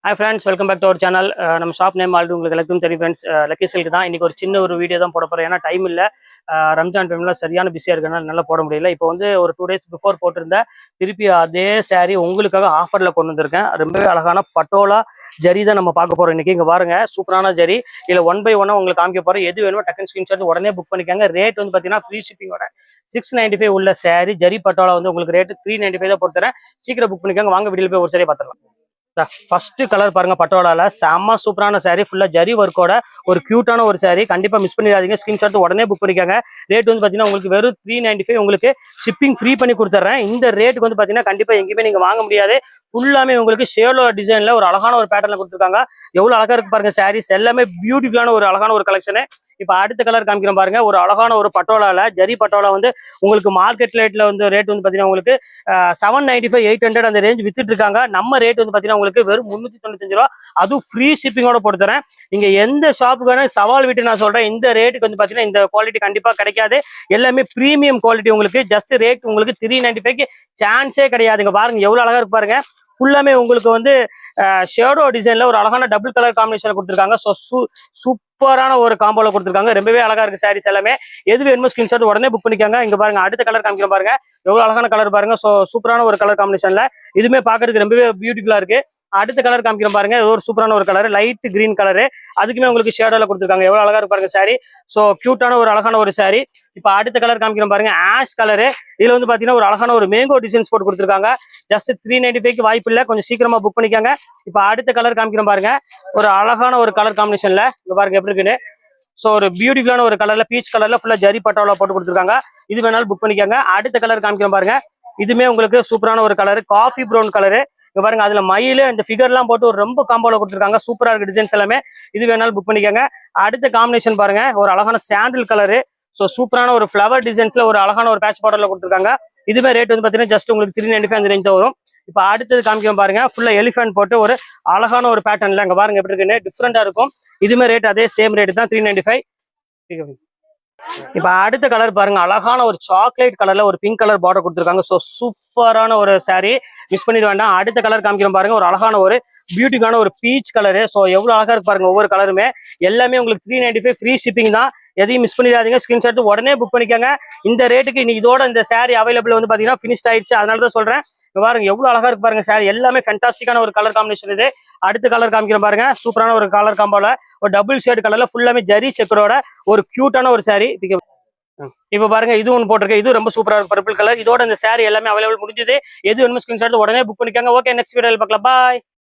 Hi friends, welcome back to our channel. நம்ம shop name already உங்களுக்கு எல்லாத்துக்கும் தெரியும் ஃப்ரெண்ட்ஸ். லக்கி சில்க் தான். இன்னைக்கு ஒரு சின்ன ஒரு வீடியோ தான் போட போறேன். ஏன்னா டைம் இல்லை. ரம்ஜான் டைம்ல சரியான பிஸியாக இருக்கனால நல்லா போட முடியல. இப்போ வந்து ஒரு 2 days பிஃபோர் போட்டிருந்தேன். திருப்பி அதே saree உங்களுக்காக ஆஃபரில் கொண்டு வந்திருக்கேன். ரொம்பவே அழகான பட்டோலா ஜரி தான் நம்ம பார்க்க போறோம் இன்னைக்கு. இங்கே பாருங்க, சூப்பரான ஜரி. இதில் 1 by 1 உங்களுக்கு காமிக்க போறேன். எது வேணுமோ டக்குன்னு ஸ்கிரீன்ஷாட் உடனே புக் பண்ணிக்காங்க. ரேட் வந்து பார்த்தீங்கன்னா ஃப்ரீ ஷிப்பிங்கோட 695 உள்ள saree ஜரி பட்டோலா வந்து உங்களுக்கு ரேட் 395 தான் போட்டுறேன். சீக்கிரம் புக் பண்ணிக்காங்க. வாங்க வீடியோல போய் ஒரு சரியா பார்த்துடலாம். ஃபர்ஸ்ட் கலர் பாருங்க, பட்டோலால செம்ம சூப்பரான saree, ஃபுல்லா ஜரி ஒர்க்கோட ஒரு கியூட்டான ஒரு saree. கண்டிப்பா மிஸ் பண்ணிடாதீங்க. ஸ்கிரீன்ஷாட் உடனே புக் பண்ணிக்காங்க. ரேட் வந்து பாத்தீங்கன்னா உங்களுக்கு வெறும் 395 உங்களுக்கு ஷிப்பிங் ஃப்ரீ பண்ணி கொடுத்துறேன். இந்த ரேட்டுக்கு வந்து பாத்தீங்கன்னா கண்டிப்பா எங்கேயுமே நீங்க வாங்க முடியாது. ஃபுல்லாமே உங்களுக்கு ஷேலோ டிசைன்ல ஒரு அழகான ஒரு பேட்டர்ல கொடுத்துருக்காங்க. எவ்வளவு அழகா இருக்கு பாருங்க சாரீஸ் எல்லாமே. பியூட்டிஃபுல்லான ஒரு அழகான ஒரு கலெக்ஷன். இப்ப அடுத்த கலர் காமிக்கிறோம் பாருங்க. ஒரு அழகான ஒரு பட்டோலால ஜரி பட்டோலா வந்து உங்களுக்கு மார்க்கெட் ரேட்ல வந்து ரேட் வந்து பாத்தீங்கன்னா உங்களுக்கு 795 800 அந்த ரேஞ்ச் வித்துட்டு இருக்காங்க. நம்ம ரேட் வந்து பாத்தீங்கன்னா உங்களுக்கு வெறும் 395 ரூபா, அதுவும் ஃப்ரீ ஷிப்பிங்கோட போட்டு தரேன். நீங்க எந்த ஷாப்புக்கு வேணும் சவால் விட்டு நான் சொல்றேன், இந்த ரேட்டுக்கு வந்து பாத்தீங்கன்னா இந்த குவாலிட்டி கண்டிப்பா கிடைக்காது. எல்லாமே பிரீமியம் குவாலிட்டி. உங்களுக்கு ஜஸ்ட் ரேட் உங்களுக்கு 395க்கு சான்ஸே கிடையாதுங்க. பாருங்க எவ்வளவு அழகா இருக்கு பாருங்க. ஃபுல்லாமே உங்களுக்கு வந்து ஷேடோ டிசைன்ல ஒரு அழகான டபுள் கலர் காம்பினேஷன் கொடுத்துருக்காங்க. சூப்பரான ஒரு காம்போல கொடுத்துருக்காங்க. ரொம்பவே அழகா இருக்கு சாரீஸ் எல்லாமே. எது வேணுமோ ஸ்கிரீன்ஷாட் உடனே புக் பண்ணிக்காங்க. இங்க பாருங்க அடுத்த கலர் காமிக்கிறோம் பாருங்க. எவ்வளவு அழகான கலர் பாருங்க. சூப்பரான ஒரு கலர் காம்பினேஷன்ல இதுவுமே பாக்குறதுக்கு ரொம்பவே பியூட்டிஃபுல்லா இருக்கு. அடுத்த கலர் காமிக்கிறோம் பாருங்க. ஒரு சூப்பரான ஒரு கலர், லைட் கிரீன் கலரு. அதுக்குமே உங்களுக்கு ஷேடோல கொடுத்துருக்காங்க. எவ்வளவு அழகா இருக்கு பாருங்க சாரி. கியூட்டான ஒரு அழகான ஒரு சாரி. இப்ப அடுத்த கலர் காமிக்கிறோம் பாருங்க, ஆஷ் கலரு. இதுல வந்து பாத்தீங்கன்னா ஒரு அழகான ஒரு மேங்கோ டிசைன்ஸ் போட்டு கொடுத்துருக்காங்க. ஜஸ்ட் 395க்கு வாய்ப்பு இல்லை, கொஞ்சம் சீக்கிரமா புக் பண்ணிக்காங்க. இப்ப அடுத்த கலர் காமிக்கிறோம் பாருங்க. ஒரு அழகான ஒரு கலர் காம்பினேஷன்ல இங்க பாருங்க எப்படி இருக்குன்னு. ஒரு பியூட்டிஃபுல்லான ஒரு கலர்ல, பீச் கலர்ல ஃபுல்லா ஜரி பட்டாவலா போட்டு கொடுத்துருக்காங்க. இது வேணாலும் புக் பண்ணிக்காங்க. அடுத்த கலர் காமிக்கிறோம் பாருங்க. இதுமே உங்களுக்கு சூப்பரான ஒரு கலர், காஃபி ப்ரௌன் கலரு. இங்க பாருங்க அதுல மயில இந்த ஃபிகர் எல்லாம் போட்டு ஒரு ரொம்ப காம்போல கொடுத்துருக்காங்க. சூப்பரா இருக்கு டிசைன்ஸ் எல்லாமே. இது வேணாலும் புக் பண்ணிக்காங்க. அடுத்த காம்பினேஷன் பாருங்க, ஒரு அழகான சாண்டில் கலரு. சூப்பரான ஒரு ஃபிளவர் டிசைன்ஸ்ல ஒரு அழகான ஒரு பேட்ச் பார்டர்ல கொடுத்துருக்காங்க. இதுவே ரேட் வந்து பாத்தீங்கன்னா ஜஸ்ட் உங்களுக்கு 395 அந்த ரேஞ்ச் வரும். இப்ப அடுத்தது காமிக்கிறோம் பாருங்க, ஃபுல்லா எலிஃபென்ட் போட்டு ஒரு அழகான ஒரு பேட்டர்ன்ல இங்க பாருங்க எப்படி இருக்குன்னு, டிஃப்ரெண்டா இருக்கும். இதுமே ரேட் அதே சேம் ரேட் தான், 395. இப்ப அடுத்த கலர் பாருங்க, அழகான ஒரு சாக்லேட் கலர்ல ஒரு பிங்க் கலர் பார்டர் கொடுத்துருக்காங்க. சூப்பரான ஒரு சாரி, மிஸ் பண்ணிட வேண்டாம். அடுத்த கலர் காமிக்கிறோம் பாருங்க, ஒரு அழகான ஒரு பியூட்டிஃபுல்லான ஒரு பீச் கலரு. எவ்வளவு அழகா இருக்கு பாருங்க. ஒவ்வொரு கலருமே எல்லாமே உங்களுக்கு 395 ஃப்ரீ ஷிப்பிங் தான். எதையும் மிஸ் பண்ணிடாதீங்க. ஸ்கிரீன்ஷாட் உடனே புக் பண்ணிக்கோங்க. இந்த ரேட்டுக்கு இன்னைக்கு இதோட இந்த சாரி அவைலபிள் வந்து பாத்தீங்கன்னா ஃபினிஷ்ட் ஆயிடுச்சு. அதனாலதான் சொல்றேன். பாருங்க எவ்வளவு அழகா இருக்கு பாருங்க சாரி. எல்லாமே ஃபேண்டாஸ்டிக்கான ஒரு கலர் காம்பினேஷன் இது. அடுத்த கலர் காமிக்கிறோம் பாருங்க, சூப்பரான ஒரு கலர் காம்போல ஒரு டபுள் ஷேட் கலர்ல ஃபுல்லாமே ஜரி செக்கரோட ஒரு கியூட்டான ஒரு சாரி. இப்ப பாருங்க இது ஒன்று போட்டிருக்கு. இது ரொம்ப சூப்பரா இருக்கு, பர்பிள் கலர். இதோட இந்த சாரி எல்லாமே அவைலபிள் முடிஞ்சது. எது வேணுமோ ஸ்கிரீன்ஷாட் உடனே புக் பண்ணிக்கோங்க. ஓகே, நெக்ஸ்ட் வீடியோல பார்க்கலாம். பாய்.